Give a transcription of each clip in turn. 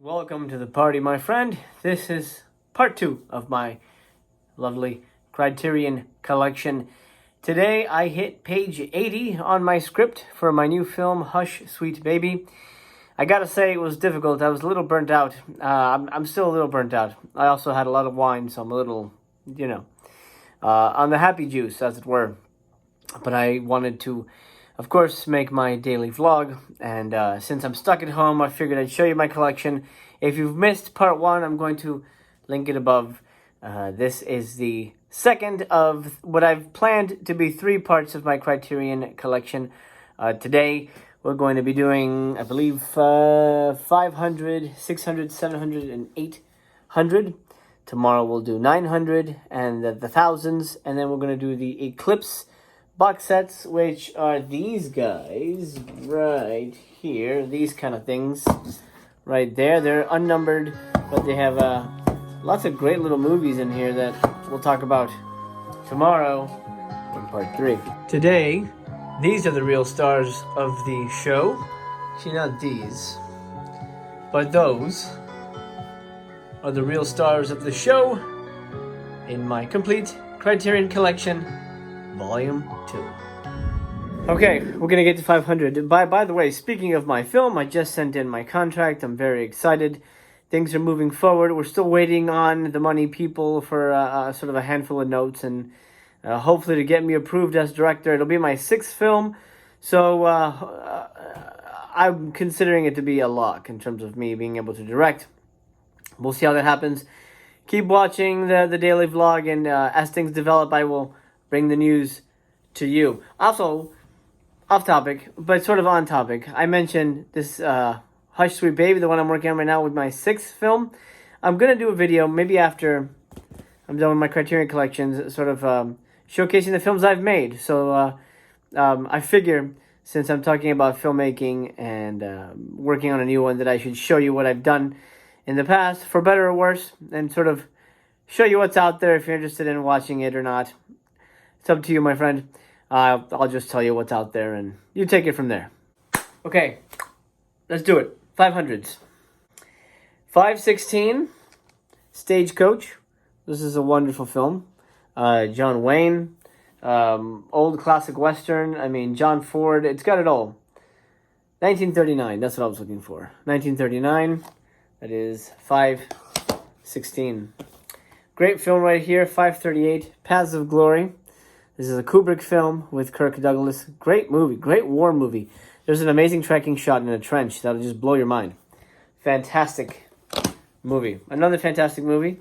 Welcome to the party, my friend. This is part 2 of my lovely Criterion collection. Today I hit page 80 on my script for my new film, Hush, Sweet Baby. I gotta say, it was difficult. I was a little burnt out. I'm still a little burnt out. I also had a lot of wine, so I'm a little, on the happy juice, as it were. But I wanted to, of course, make my daily vlog, and since I'm stuck at home, I figured I'd show you my collection. If you've missed part 1, I'm going to link it above. This is the second of what I've planned to be 3 parts of my Criterion collection. Today, we're going to be doing, I believe, 500, 600, 700, and 800. Tomorrow we'll do 900 and the thousands, and then we're going to do the Eclipse box sets, which are these guys right here. These kind of things right there. They're unnumbered, but they have lots of great little movies in here that we'll talk about tomorrow in part 3. Today, these are the real stars of the show. Actually, not these, but those are the real stars of the show in my complete Criterion collection, Volume 2. Okay, we're gonna get to 500. By the way, speaking of my film, I just sent in my contract. I'm very excited. Things are moving forward. We're still waiting on the money people for sort of a handful of notes, and hopefully to get me approved as director. It'll be my 6th film, so I'm considering it to be a lock in terms of me being able to direct. We'll see how that happens. Keep watching the daily vlog, and as things develop, I will bring the news to you. Also, off topic, but sort of on topic, I mentioned this Hush Sweet Baby, the one I'm working on right now with my 6th film. I'm going to do a video, maybe after I'm done with my Criterion collections, sort of showcasing the films I've made. So I figure, since I'm talking about filmmaking and working on a new one, that I should show you what I've done in the past, for better or worse, and sort of show you what's out there if you're interested in watching it or not. It's up to you, my friend. I'll just tell you what's out there, and you take it from there. Okay, let's do it. 500s. 516, Stagecoach. This is a wonderful film. John Wayne, old classic Western. I mean, John Ford. It's got it all. 1939, that's what I was looking for. 1939, that is 516. Great film right here. 538, Paths of Glory. This is a Kubrick film with Kirk Douglas. Great movie, great war movie. There's an amazing tracking shot in a trench that'll just blow your mind. Fantastic movie. Another fantastic movie,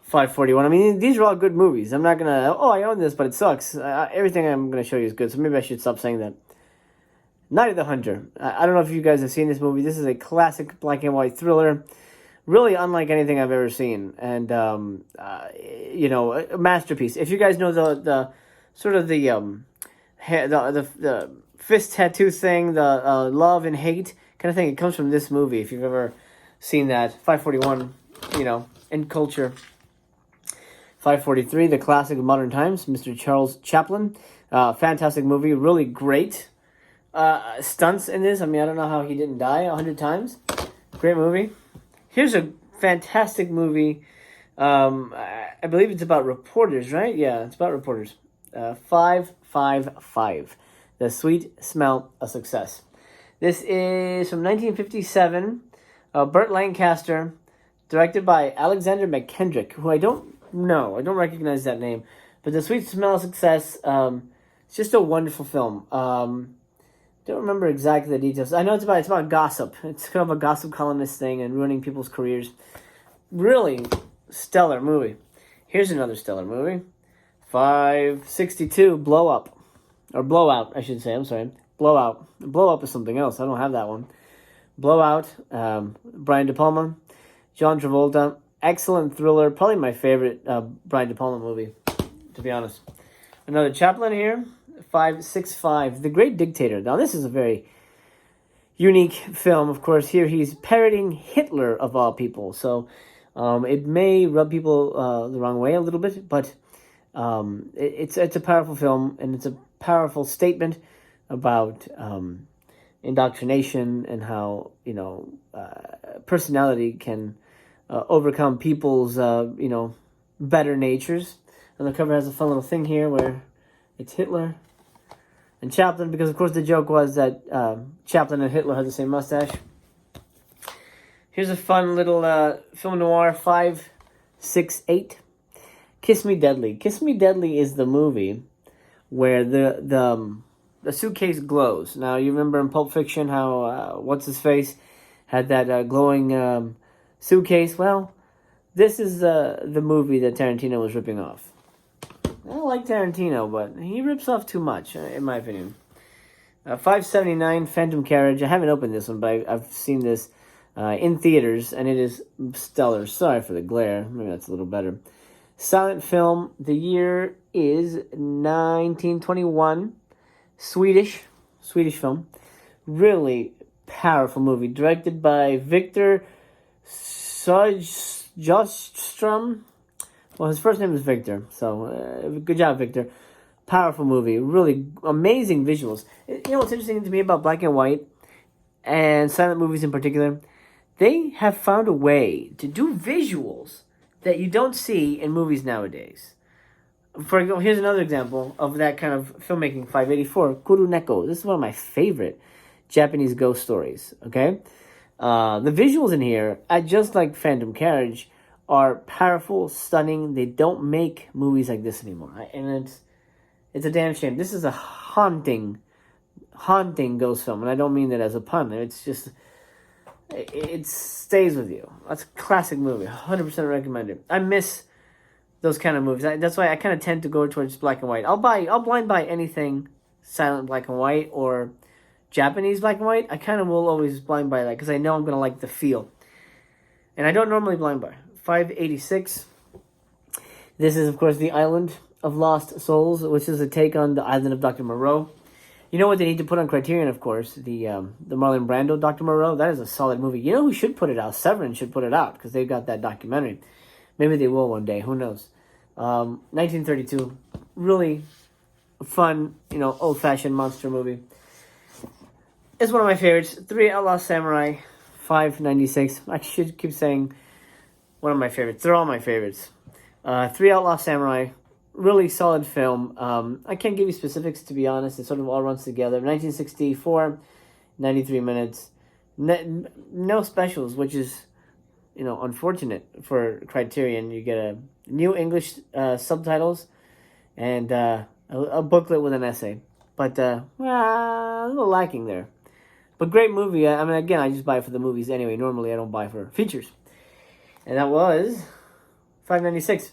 541. I mean, these are all good movies. I'm not going to, I own this, but it sucks. Everything I'm going to show you is good, so maybe I should stop saying that. Night of the Hunter. I don't know if you guys have seen this movie. This is a classic black and white thriller. Really unlike anything I've ever seen. And, a masterpiece. If you guys know the sort of the fist tattoo thing, the love and hate kind of thing, it comes from this movie, if you've ever seen that. 541, in culture. 543, the classic of modern times, Mr. Charles Chaplin. Fantastic movie, really great stunts in this. I mean, I don't know how he didn't die 100 times. Great movie. Here's a fantastic movie. I believe it's about reporters, right? Yeah, it's about reporters. 555, The Sweet Smell of Success. This is from 1957. Burt Lancaster, directed by Alexander McKendrick, who I don't know. I don't recognize that name. But The Sweet Smell of Success, it's just a wonderful film. Don't remember exactly the details. I know it's about gossip. It's kind of a gossip columnist thing and ruining people's careers. Really stellar movie. Here's another stellar movie. 562, Blow Up. Or Blowout, I should say. I'm sorry. Blowout. Blow Up is something else. I don't have that one. Blowout. Brian De Palma. John Travolta. Excellent thriller. Probably my favorite Brian De Palma movie, to be honest. Another Chaplin here. 565, The Great Dictator. Now, this is a very unique film. Of course, here he's parroting Hitler, of all people. So, it may rub people the wrong way a little bit, but it's a powerful film, and it's a powerful statement about indoctrination and how, personality can overcome people's, better natures. And the cover has a fun little thing here where it's Hitler and Chaplin, because of course the joke was that Chaplin and Hitler had the same mustache. Here's a fun little film noir, 568. Kiss Me Deadly. Kiss Me Deadly is the movie where the suitcase glows. Now, you remember in Pulp Fiction how what's-his-face had that glowing suitcase? Well, this is the movie that Tarantino was ripping off. I don't like Tarantino, but he rips off too much, in my opinion. 579, Phantom Carriage. I haven't opened this one, but I've seen this in theaters, and it is stellar. Sorry for the glare. Maybe that's a little better. Silent film. The year is 1921. Swedish film. Really powerful movie. Directed by Victor Sjöström. Well, his first name is Victor, so good job, Victor. Powerful movie. Really amazing visuals. You know what's interesting to me about black and white and silent movies in particular? They have found a way to do visuals that you don't see in movies nowadays. For example, here's another example of that kind of filmmaking, 584, Kuruneko. This is one of my favorite Japanese ghost stories, okay? The visuals in here, just like Phantom Carriage, are powerful, stunning. They don't make movies like this anymore. And it's a damn shame. This is a haunting ghost film. And I don't mean that as a pun. It's just, it stays with you. That's a classic movie. 100% recommend it. I miss those kind of movies. That's why I kind of tend to go towards black and white. I'll blind buy anything silent black and white or Japanese black and white. I kind of will always blind buy that because I know I'm going to like the feel. And I don't normally blind buy. 586. This is, of course, The Island of Lost Souls, which is a take on The Island of Dr. Moreau. You know what they need to put on Criterion, of course? The Marlon Brando Dr. Moreau. That is a solid movie. You know who should put it out? Severin should put it out because they've got that documentary. Maybe they will one day. Who knows? 1932. Really fun, old-fashioned monster movie. It's one of my favorites. 3 Outlaw Samurai. 596. I should keep saying one of my favorites. They're all my favorites. 3 Outlaw Samurai. Really solid film. I can't give you specifics, to be honest. It sort of all runs together. 1964. 93 minutes. No specials, which is, unfortunate for Criterion. You get a new English subtitles and a booklet with an essay. But a little lacking there. But great movie. Again, I just buy it for the movies anyway. Normally, I don't buy for features. And that was 596.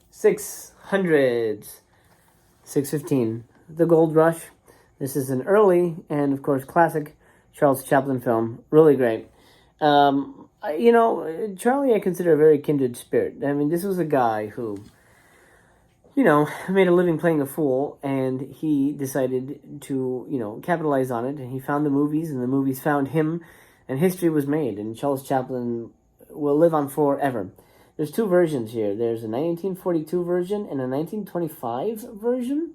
600. 615. The Gold Rush. This is an early and, of course, classic Charles Chaplin film. Really great. Charlie I consider a very kindred spirit. This was a guy who, made a living playing a fool, and he decided to, capitalize on it, and he found the movies, and the movies found him, and history was made, and Charles Chaplin will live on forever. There's 2 versions here. There's a 1942 version and a 1925 version.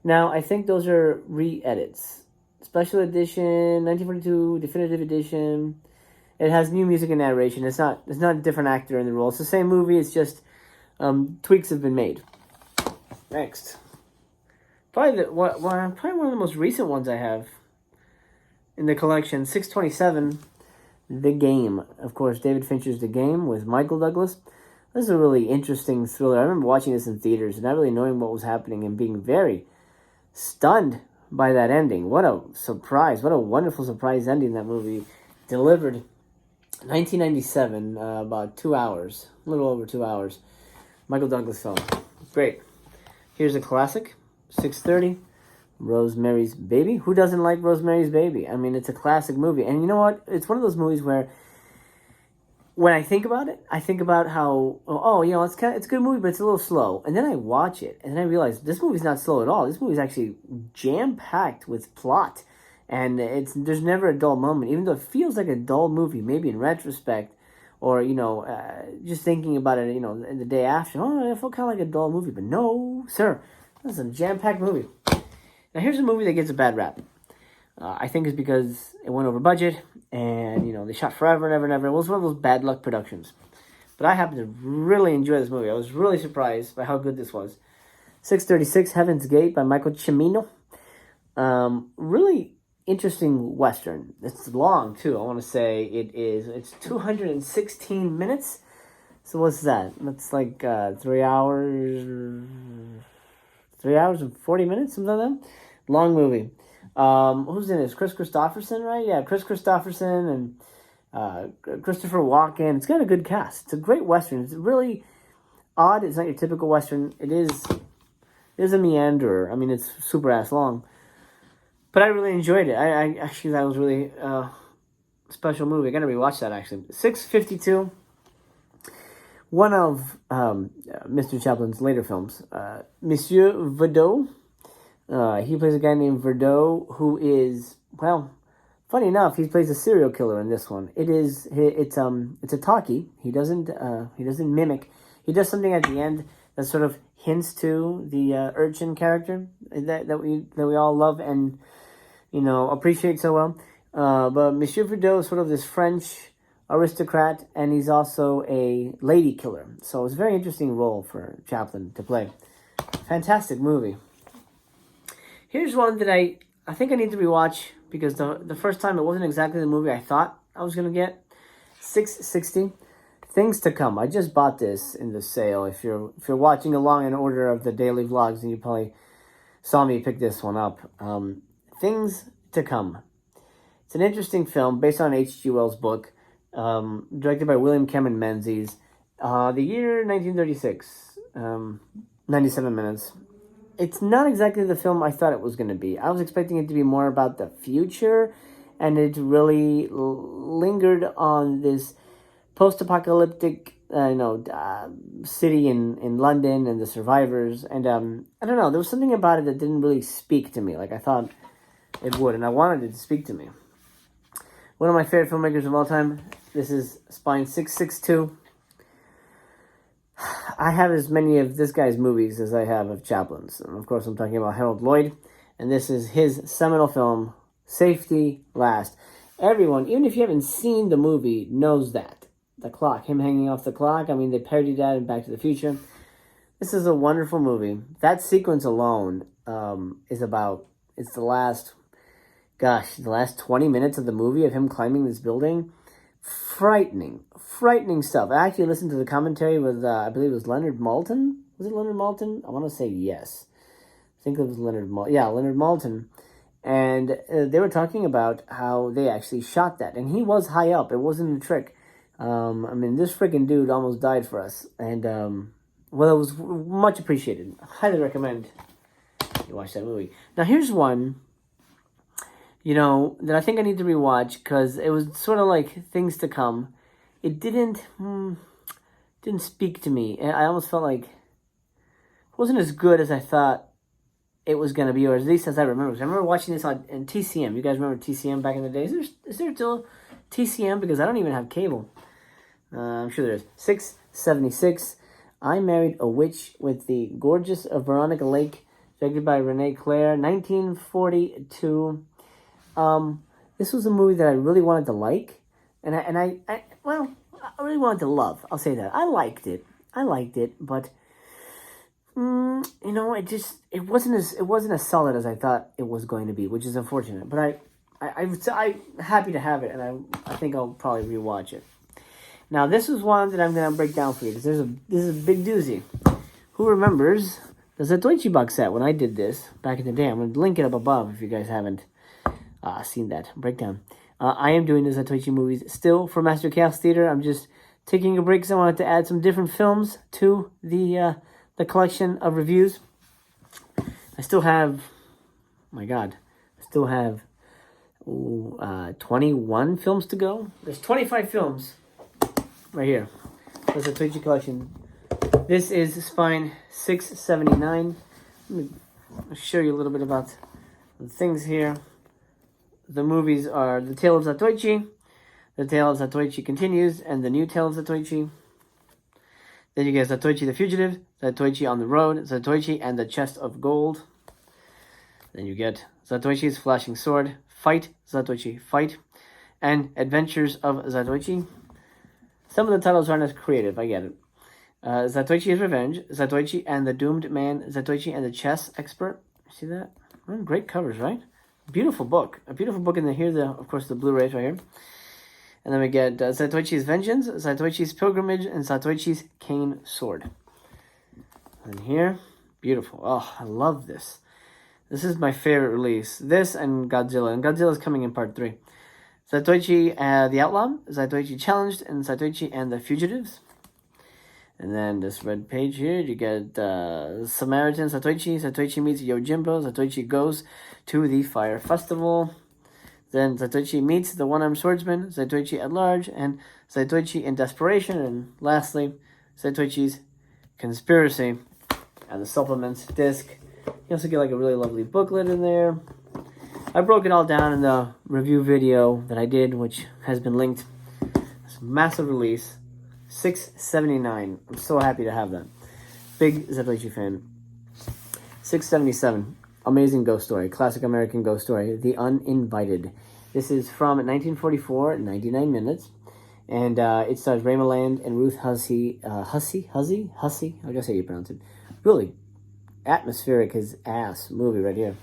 Now, I think those are re-edits. Special edition, 1942, definitive edition. It has new music and narration. It's not a different actor in the role. It's the same movie. It's just tweaks have been made. Next. Probably one of the most recent ones I have in the collection. 627, The Game. Of course, David Fincher's The Game with Michael Douglas. This is a really interesting thriller. I remember watching this in theaters and not really knowing what was happening and being very stunned by that ending. What a surprise. What a wonderful surprise ending that movie delivered. 1997, about 2 hours. A little over 2 hours. Michael Douglas film. Great. Here's a classic. 630. Rosemary's Baby. Who doesn't like Rosemary's Baby? It's a classic movie. And you know what? It's one of those movies where when I think about it, I think about how, it's a good movie, but it's a little slow. And then I watch it, and then I realize this movie's not slow at all. This movie's actually jam-packed with plot. And there's never a dull moment, even though it feels like a dull movie, maybe in retrospect, or, just thinking about it, the day after. Oh, it felt kind of like a dull movie. But no, sir. This is a jam-packed movie. Now, here's a movie that gets a bad rap. I think it's because it went over budget, and you know they shot forever and ever and ever. It was one of those bad luck productions. But I happen to really enjoy this movie. I was really surprised by how good this was. 636 Heaven's Gate by Michael Cimino. Really interesting Western. It's long too. I want to say it's 216 minutes. So what's that? That's like 3 hours, 3 hours and 40 minutes, something like that. Long movie. Who's in this? Chris Christopherson, right? Yeah, Chris Christopherson and Christopher Walken. It's got a good cast. It's a great Western. It's really odd. It's not your typical Western. It is a meanderer. I mean, it's super ass long. But I really enjoyed it. I actually, that was really a special movie. I gotta rewatch that, actually. 652. One of Mr. Chaplin's later films. Monsieur Verdot. He plays a guy named Verdot who is, well, funny enough, he plays a serial killer in this one. It's a talkie. He doesn't mimic. He does something at the end that sort of hints to the urchin character that we all love and appreciate so well. But Monsieur Verdot is sort of this French aristocrat, and he's also a lady killer. So it's a very interesting role for Chaplin to play. Fantastic movie. Here's one that I think I need to rewatch because the first time it wasn't exactly the movie I thought I was going to get. 660. Things to Come. I just bought this in the sale. If you're watching along in order of the daily vlogs, then you probably saw me pick this one up. Things to Come. It's an interesting film based on H.G. Wells' book, directed by William Cameron Menzies. The year 1936, 97 minutes. It's not exactly the film I thought it was going to be. I was expecting it to be more about the future, and it really lingered on this post-apocalyptic city in London and the survivors. And I don't know, there was something about it that didn't really speak to me like I thought it would, and I wanted it to speak to me. One of my favorite filmmakers of all time. This is Spine 662. I have as many of this guy's movies as I have of Chaplin's. And of course, I'm talking about Harold Lloyd. And this is his seminal film, Safety Last. Everyone, even if you haven't seen the movie, knows that. The clock, him hanging off the clock. I mean, they parodied that in Back to the Future. This is a wonderful movie. That sequence alone it's the last 20 minutes of the movie of him climbing this building. Frightening stuff. I actually listened to the commentary with, I believe it was Leonard Maltin. Was it Leonard Maltin? I want to say yes. I think it was Leonard Maltin. And they were talking about how they actually shot that. And he was high up. It wasn't a trick. I mean, this freaking dude almost died for us. And, well, it was much appreciated. I highly recommend you watch that movie. Now, here's one, that I think I need to rewatch because it was sort of like Things to Come. It didn't speak to me. I almost felt like it wasn't as good as I thought it was going to be, or at least as I remember. I remember watching this on TCM. You guys remember TCM back in the day? Is there still TCM? Because I don't even have cable. I'm sure there is. 676. I Married a Witch with the Gorgeous Veronica Lake, directed by Renee Claire, 1942. This was a movie that I really wanted to like, and I really wanted to love. I'll say that. I liked it, but it wasn't as solid as I thought it was going to be, which is unfortunate. But I'm happy to have it, and I think I'll probably rewatch it. Now, this is one that I'm going to break down for you, because this is a big doozy. Who remembers the Zatoichi box set when I did this back in the day? I'm going to link it up above if you guys haven't seen that breakdown. I am doing the Zatoichi movies still for Master Chaos Theater. I'm just taking a break because I wanted to add some different films to the collection of reviews. I still have, 21 films to go. There's 25 films right here. That's the Zatoichi collection. This is Spine 679. Let me show you a little bit about the things here. The movies are The Tale of Zatoichi, The Tale of Zatoichi Continues, and The New Tale of Zatoichi. Then you get Zatoichi the Fugitive, Zatoichi on the Road, Zatoichi and the Chest of Gold. Then you get Zatoichi's Flashing Sword, Fight Zatoichi, Fight, and Adventures of Zatoichi. Some of the titles aren't as creative, I get it. Zatoichi's Revenge, Zatoichi and the Doomed Man, Zatoichi and the Chess Expert. See that? Great covers, right? Beautiful book. A beautiful book, and then here, of course, the Blu-rays right here. And then we get Zatoichi's Vengeance, Zatoichi's Pilgrimage, and Zatoichi's Cane Sword. And here, beautiful. Oh, I love this. This is my favorite release. This and Godzilla. And Godzilla's coming in part 3. Zatoichi the Outlaw, Zatoichi Challenged, and Zatoichi and the Fugitives. And then this red page here, you get Samaritan Zatoichi, Zatoichi meets Yojimbo, Zatoichi goes to the Fire Festival. Then Zatoichi meets the One-Armed Swordsman, Zatoichi at Large, and Zatoichi in Desperation. And lastly, Zatoichi's Conspiracy. And the supplements disc. You also get like a really lovely booklet in there. I broke it all down in the review video that I did, which has been linked. It's a massive release. $6.79. I'm so happy to have that. Big Zatoichi fan. $6.77. Amazing ghost story. Classic American ghost story. The Uninvited. This is from 1944, 99 minutes. And it stars Ray Milland and Ruth Hussey. Hussey? I guess how you pronounce it. Really atmospheric as ass movie right here.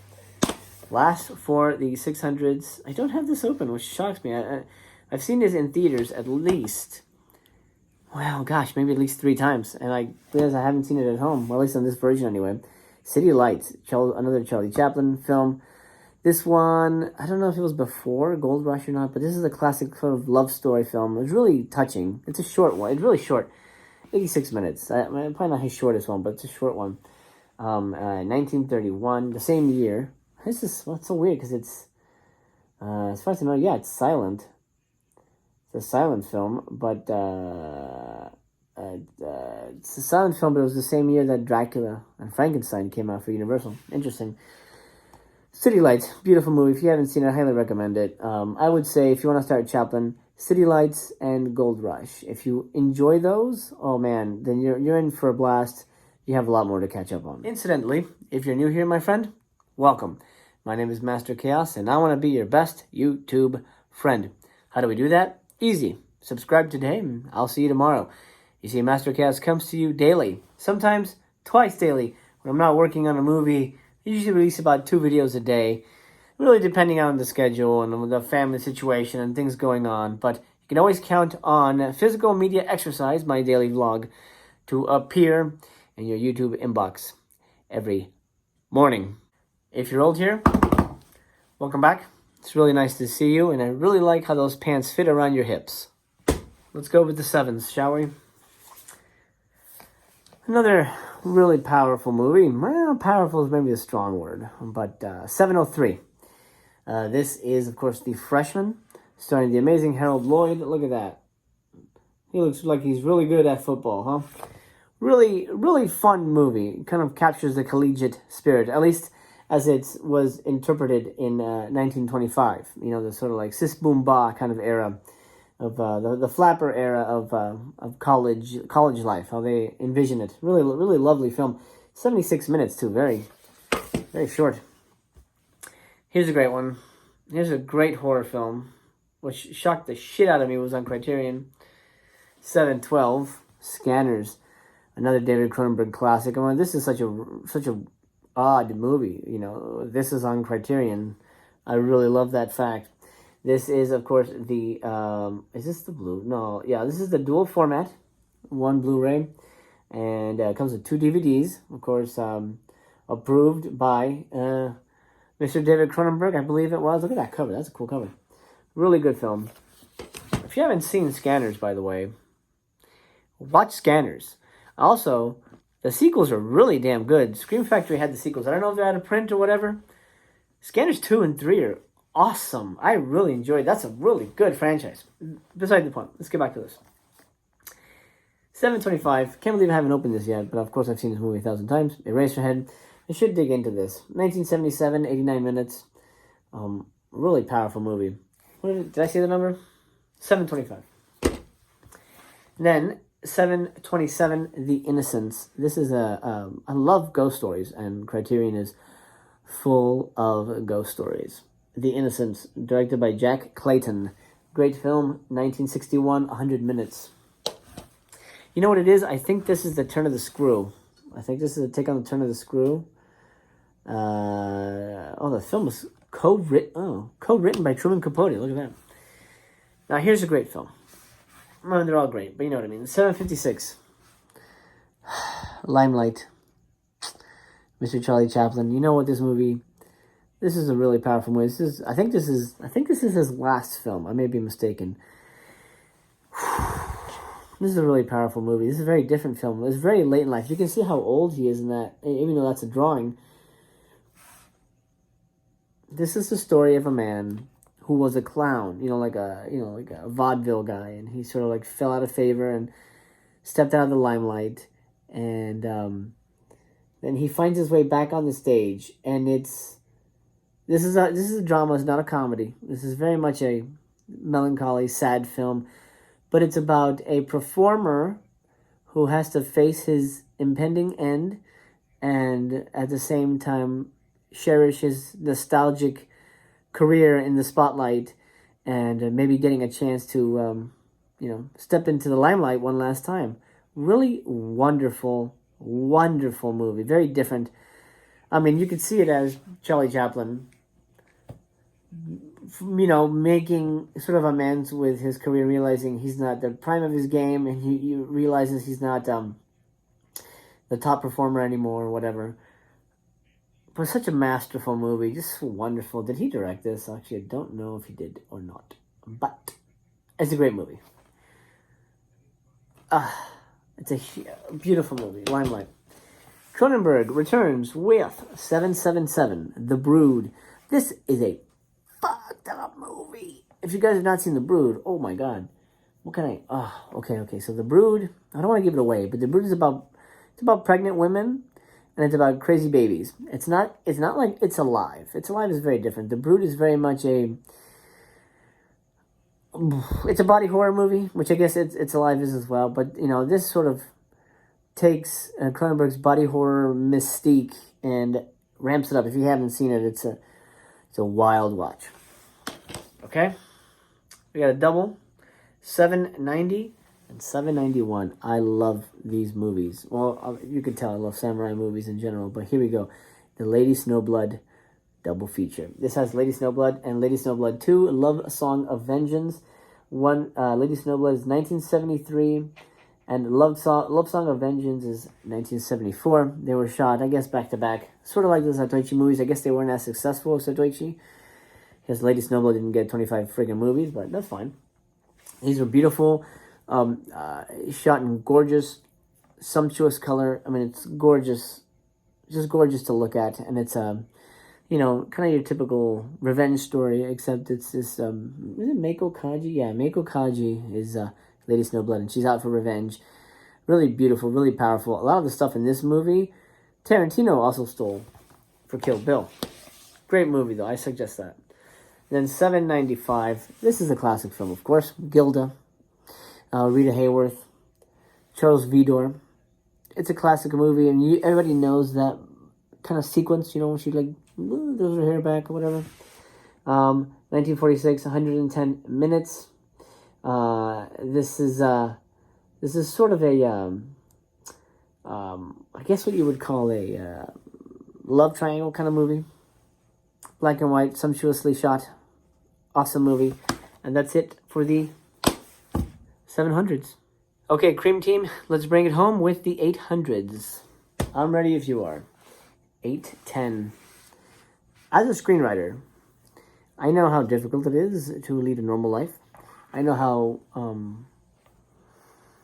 Last for the 600s. I don't have this open, which shocks me. I've seen this in theaters at least, well, gosh, maybe at least 3 times. And I realize I haven't seen it at home. Well, at least on this version anyway. City Lights, another Charlie Chaplin film. This one, I don't know if it was before Gold Rush or not, but this is a classic sort of love story film. It was really touching. It's a short one. It's really short. 86 minutes. Probably not his shortest one, but it's a short one. 1931, the same year. This is what's so weird because it's, as far as I know, yeah, it's silent. It's a silent film, but it's a silent film, but it was the same year that Dracula and Frankenstein came out for Universal. Interesting. City Lights, beautiful movie. If you haven't seen it, I highly recommend it. I would say if you want to start Chaplin, City Lights and Gold Rush. If you enjoy those, oh man, then you're in for a blast. You have a lot more to catch up on. Incidentally, if you're new here, my friend, welcome. My name is Master Chaos, and I want to be your best YouTube friend. How do we do that? Easy. Subscribe today, and I'll see you tomorrow. You see, Master Chaos comes to you daily, sometimes twice daily. When I'm not working on a movie, I usually release about 2 videos a day, really depending on the schedule and the family situation and things going on. But you can always count on Physical Media Exercise, my daily vlog, to appear in your YouTube inbox every morning. If you're old here, welcome back. It's really nice to see you, and I really like how those pants fit around your hips. Let's go with the 7s, shall we? Another really powerful movie. Well, powerful is maybe a strong word, but 703. This is, of course, The Freshman, starring the amazing Harold Lloyd. Look at that. He looks like he's really good at football, huh? Really, really fun movie. It kind of captures the collegiate spirit, at least as it was interpreted in 1925. You know, the sort of like sis boom ba kind of era of the flapper era of college life, how they envision it. Really, really lovely film. 76 minutes too, very, very short. Here's a great one. Here's a great horror film, which shocked the shit out of me. It was on Criterion. 712, Scanners, another David Cronenberg classic. I mean, this is such a odd movie. You know, this is on Criterion. I really love that fact. This is, of course, the, is this the blue? No, yeah, this is the dual format, 1 Blu-ray, and it comes with 2 DVDs, of course, approved by Mr. David Cronenberg, I believe it was. Look at that cover, that's a cool cover. Really good film. If you haven't seen Scanners, by the way, watch Scanners. Also, the sequels are really damn good. Scream Factory had the sequels. I don't know if they're out of print or whatever. Scanners 2 and 3 are awesome. I really enjoyed. That's a really good franchise. Beside the point. Let's get back to this. 725. Can't believe I haven't opened this yet, but of course I've seen this movie 1,000 times. Eraserhead. I should dig into this. 1977, 89 minutes. Really powerful movie. Did I say the number? 725. Then 727, The Innocents. This is I love ghost stories, and Criterion is full of ghost stories. The Innocents, directed by Jack Clayton. Great film, 1961, 100 minutes. You know what it is? I think this is the turn of the screw. I think this is a take on the turn of the screw. The film was co-written by Truman Capote. Look at that. Now, here's a great film. Well, they're all great, but you know what I mean. 7:56. Limelight. Mr. Charlie Chaplin. You know what this movie... This is a really powerful movie. I think this is his last film. I may be mistaken. This is a really powerful movie. This is a very different film. It's very late in life. You can see how old he is in that, even though that's a drawing. This is the story of a man who was a clown, like a vaudeville guy, and he sort of like fell out of favor and stepped out of the limelight, and then he finds his way back on the stage, and this is a drama. It's not a comedy. This is very much a melancholy, sad film, but it's about a performer who has to face his impending end, and at the same time cherish his nostalgic career in the spotlight, and maybe getting a chance to, step into the limelight one last time. Really wonderful, wonderful movie. Very different. I mean, you could see it as Charlie Chaplin, making sort of amends with his career, realizing he's not the prime of his game, and he realizes he's not the top performer anymore or whatever. But such a masterful movie, just wonderful. Did he direct this? Actually, I don't know if he did or not. But it's a great movie. It's a beautiful movie. Limelight. Cronenberg returns with 777, The Brood. This is a fucked up movie. If you guys have not seen The Brood, oh my god. What can I... okay. So The Brood, I don't want to give it away, but The Brood is about pregnant women, and it's about crazy babies. It's not like It's Alive. It's Alive is very different. The Brood is very much it's a body horror movie, which I guess It's Alive is as well. But, this sort of takes Cronenberg's body horror mystique and ramps it up. If you haven't seen it, it's a wild watch. Okay? We got a double, 790 and 791. I love these movies. Well, you can tell I love samurai movies in general, but here we go. The Lady Snowblood double feature. This has Lady Snowblood and Lady Snowblood 2, Love Song of Vengeance. Lady Snowblood is 1973, and Love Song of Vengeance is 1974. They were shot, I guess, back to back. Sort of like the Zatoichi movies. I guess they weren't as successful as Zatoichi, because Lady Snowblood didn't get 25 friggin' movies, but that's fine. These are beautiful. Shot in gorgeous, sumptuous color. I mean, it's gorgeous, just gorgeous to look at, and it's kind of your typical revenge story, except it's this is it Meiko Kaji? Yeah, Meiko Kaji is Lady Snowblood, and she's out for revenge. Really beautiful, really powerful. A lot of the stuff in this movie, Tarantino also stole for Kill Bill. Great movie though, I suggest that. Then 795. This is a classic film, of course. Gilda. Rita Hayworth, Charles Vidor. It's a classic movie, and everybody knows that kind of sequence, when she does her hair back or whatever. 1946, 110 minutes. This is sort of a I guess what you would call a love triangle kind of movie. Black and white, sumptuously shot, awesome movie, and that's it for the 700s. Okay, Cream Team, let's bring it home with the 800s. I'm ready if you are. 810. As a screenwriter, I know how difficult it is to lead a normal life. I know how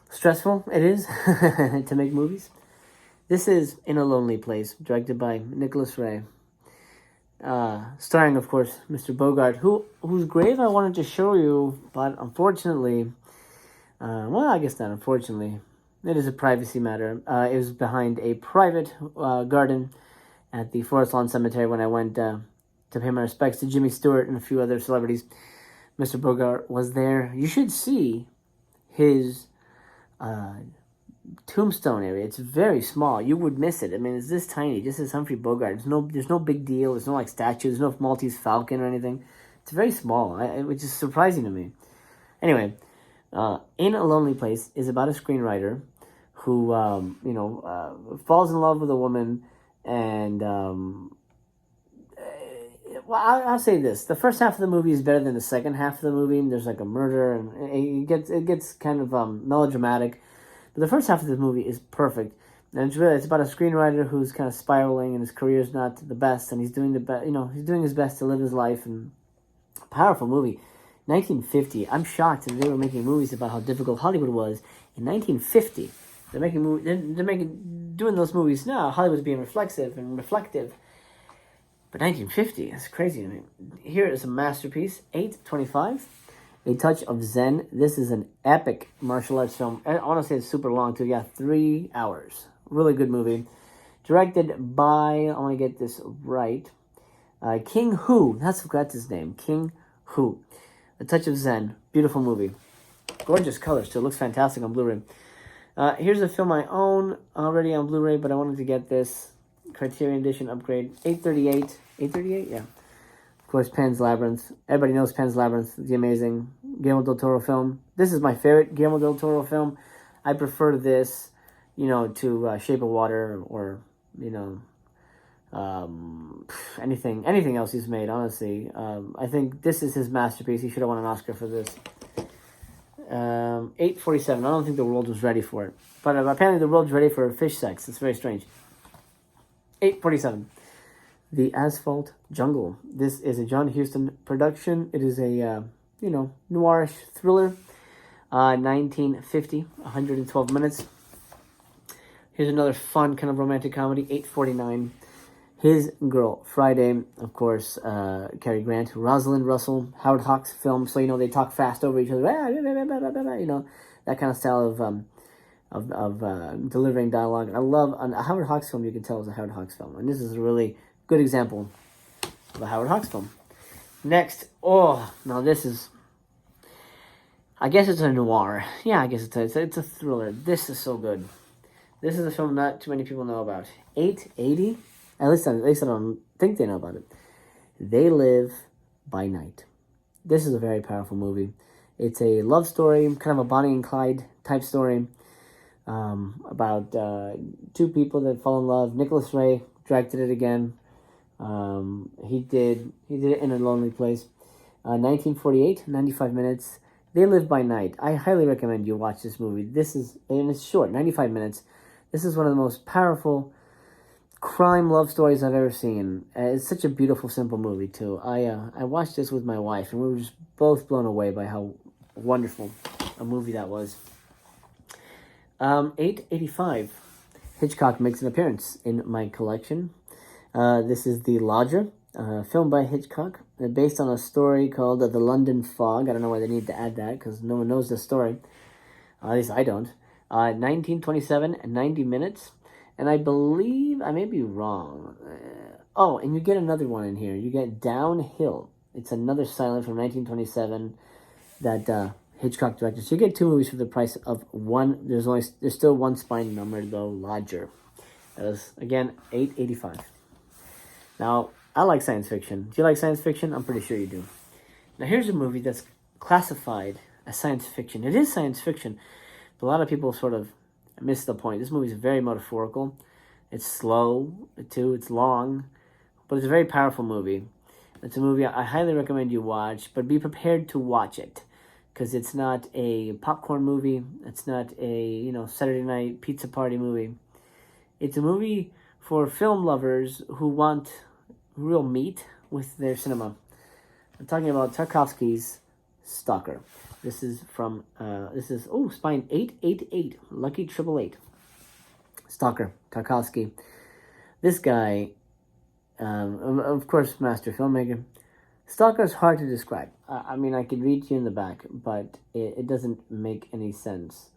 stressful it is to make movies. This is In a Lonely Place, directed by Nicholas Ray. Starring, of course, Mr. Bogart, whose grave I wanted to show you, but unfortunately... I guess not, unfortunately. It is a privacy matter. It was behind a private garden at the Forest Lawn Cemetery when I went to pay my respects to Jimmy Stewart and a few other celebrities. Mr. Bogart was there. You should see his Tombstone area. It's very small. You would miss it. I mean, it's this tiny. Just as Humphrey Bogart. There's no big deal. There's no like statues. There's no Maltese Falcon or anything. It's very small, which is surprising to me. Anyway, In a Lonely Place is about a screenwriter who, falls in love with a woman, and I'll say this: the first half of the movie is better than the second half of the movie. There's like a murder, and it gets kind of melodramatic. But the first half of the movie is perfect, and it's about a screenwriter who's kind of spiraling, and his career is not the best, and he's doing he's doing his best to live his life. And powerful movie, 1950. I'm shocked that they were making movies about how difficult Hollywood was in 1950. They're doing those movies now. Hollywood's being reflexive and reflective. But 1950, that's crazy to me. Here is a masterpiece, 8:25, A Touch of Zen. This is an epic martial arts film. I want to say it's super long too. Yeah, 3 hours. Really good movie. Directed by, I want to get this right, King Hu. That's his name, King Hu. A Touch of Zen. Beautiful movie. Gorgeous colors too. It looks fantastic on Blu-ray. Here's a film I own already on Blu-ray, but I wanted to get this Criterion Edition upgrade. 838. 838? Yeah. Of course, Pan's Labyrinth. Everybody knows Pan's Labyrinth. The amazing Guillermo del Toro film. This is my favorite Guillermo del Toro film. I prefer this, to Shape of Water or, anything else he's made, honestly. I think this is his masterpiece. He should have won an Oscar for this. 8:47. I don't think the world was ready for it. But apparently the world's ready for fish sex. It's very strange. 8:47. The Asphalt Jungle. This is a John Huston production. It is a, noirish thriller. 1950. 112 minutes. Here's another fun kind of romantic comedy. 8:49. His Girl, Friday, of course, Cary Grant, Rosalind Russell, Howard Hawks film, so, they talk fast over each other, that kind of style of delivering dialogue. I love, on a Howard Hawks film, you can tell it was a Howard Hawks film, and this is a really good example of a Howard Hawks film. Next, now this is, I guess it's a noir. Yeah, I guess it's a thriller. This is so good. This is a film not too many people know about. 880. At least I don't think they know about it. They Live by Night. This is a very powerful movie. It's a love story, kind of a Bonnie and Clyde type story, about two people that fall in love. Nicholas Ray directed it again. He did it In a Lonely Place. 1948, 95 minutes. They Live by Night. I highly recommend you watch this movie. And it's short, 95 minutes. This is one of the most powerful crime love stories I've ever seen. It's such a beautiful, simple movie too. I watched this with my wife, and we were just both blown away by how wonderful a movie that was. 885. Hitchcock makes an appearance in my collection. This is The Lodger, film by Hitchcock, based on a story called The London Fog. I don't know why they need to add that, because no one knows the story. At least I don't. 1927, 90 minutes. And I believe, I may be wrong. And you get another one in here. You get Downhill. It's another silent from 1927 that Hitchcock directed. So you get two movies for the price of one. There's still one spine number though, Lodger. That is, again, $8.85. Now, I like science fiction. Do you like science fiction? I'm pretty sure you do. Now here's a movie that's classified as science fiction. It is science fiction, but a lot of people sort of miss the point. This movie is very metaphorical. It's slow, too. It's long, but it's a very powerful movie. It's a movie I highly recommend you watch, but be prepared to watch it, because it's not a popcorn movie. It's not a, Saturday night pizza party movie. It's a movie for film lovers who want real meat with their cinema. I'm talking about Tarkovsky's Stalker. This is from, spine 888, lucky 888. Stalker, Tarkovsky. This guy, of course, master filmmaker. Stalker is hard to describe. I mean, I could read to you in the back, but it doesn't make any sense.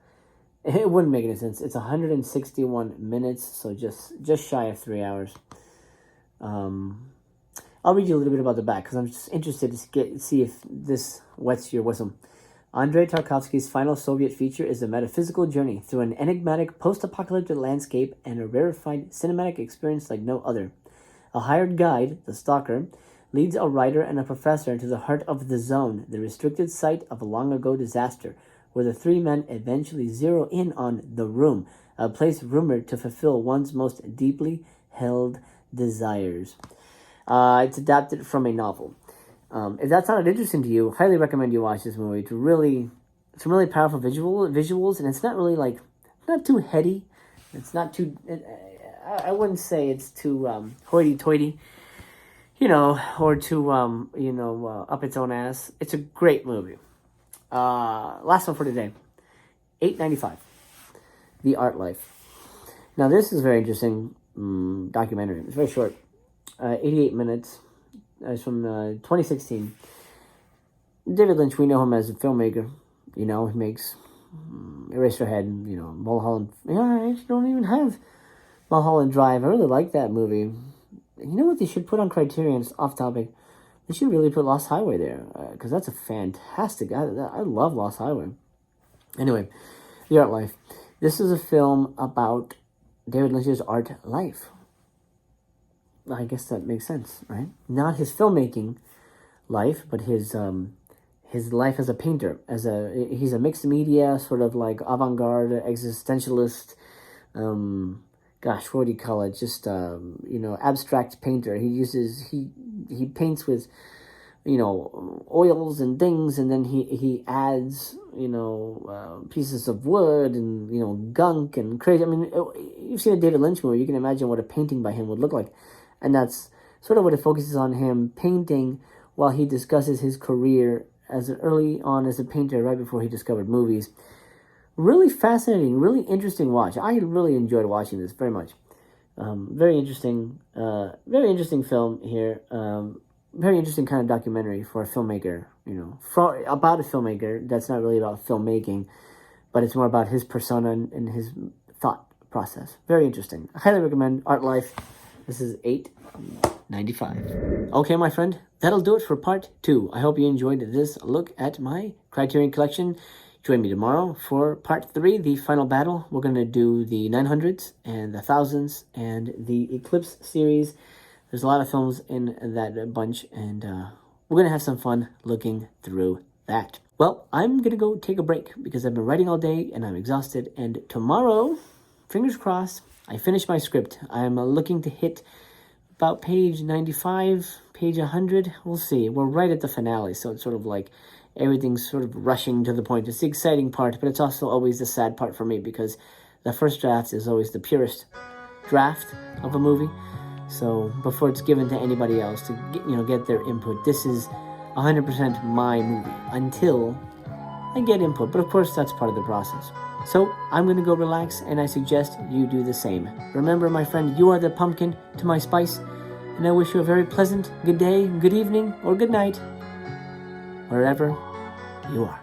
It wouldn't make any sense. It's 161 minutes, so just shy of 3 hours. I'll read you a little bit about the back, because I'm just interested to see if this wets your whistle. Andrei Tarkovsky's final Soviet feature is a metaphysical journey through an enigmatic post-apocalyptic landscape and a rarefied cinematic experience like no other. A hired guide, the Stalker, leads a writer and a professor into the heart of the Zone, the restricted site of a long-ago disaster, where the three men eventually zero in on The Room, a place rumored to fulfill one's most deeply held desires. It's adapted from a novel. If that sounded interesting to you, highly recommend you watch this movie. It's some really powerful visuals, and it's not really not too heady. It's not too. I wouldn't say it's too hoity-toity, or too up its own ass. It's a great movie. Last one for today, $8.95. The Art Life. Now this is a very interesting documentary. It's very short, 88 minutes. It's from 2016. David Lynch, we know him as a filmmaker. He makes Eraserhead, Mulholland. I actually don't even have Mulholland Drive. I really like that movie. You know what they should put on Criterion? It's off topic. They should really put Lost Highway there, because that's a fantastic. I love Lost Highway. Anyway, The Art Life. This is a film about David Lynch's art life. I guess that makes sense, right? Not his filmmaking life, but his life as a painter. He's a mixed media, sort of like avant-garde, existentialist. What do you call it? Just abstract painter. He paints with oils and things, and then he adds pieces of wood and gunk and crazy. I mean, you've seen a David Lynch movie, you can imagine what a painting by him would look like. And that's sort of what it focuses on, him painting while he discusses his career as early on as a painter, right before he discovered movies. Really fascinating, really interesting watch. I really enjoyed watching this very much. Very interesting film here. Very interesting kind of documentary for a filmmaker, about a filmmaker that's not really about filmmaking, but it's more about his persona and his thought process. Very interesting. I highly recommend Art Life. This is $8.95. Okay, my friend, that'll do it for part 2. I hope you enjoyed this look at my Criterion Collection. Join me tomorrow for part 3, the final battle. We're going to do the 900s and the 1000s and the Eclipse series. There's a lot of films in that bunch, and we're going to have some fun looking through that. Well, I'm going to go take a break because I've been writing all day and I'm exhausted. And tomorrow, fingers crossed, I finish my script. I'm looking to hit about page 95, page 100. We'll see. We're right at the finale, so it's sort of like everything's sort of rushing to the point. It's the exciting part, but it's also always the sad part for me because the first draft is always the purest draft of a movie. So before it's given to anybody else to get their input, this is 100% my movie until I get input. But of course, that's part of the process. So I'm going to go relax, and I suggest you do the same. Remember, my friend, you are the pumpkin to my spice, and I wish you a very pleasant good day, good evening, or good night, wherever you are.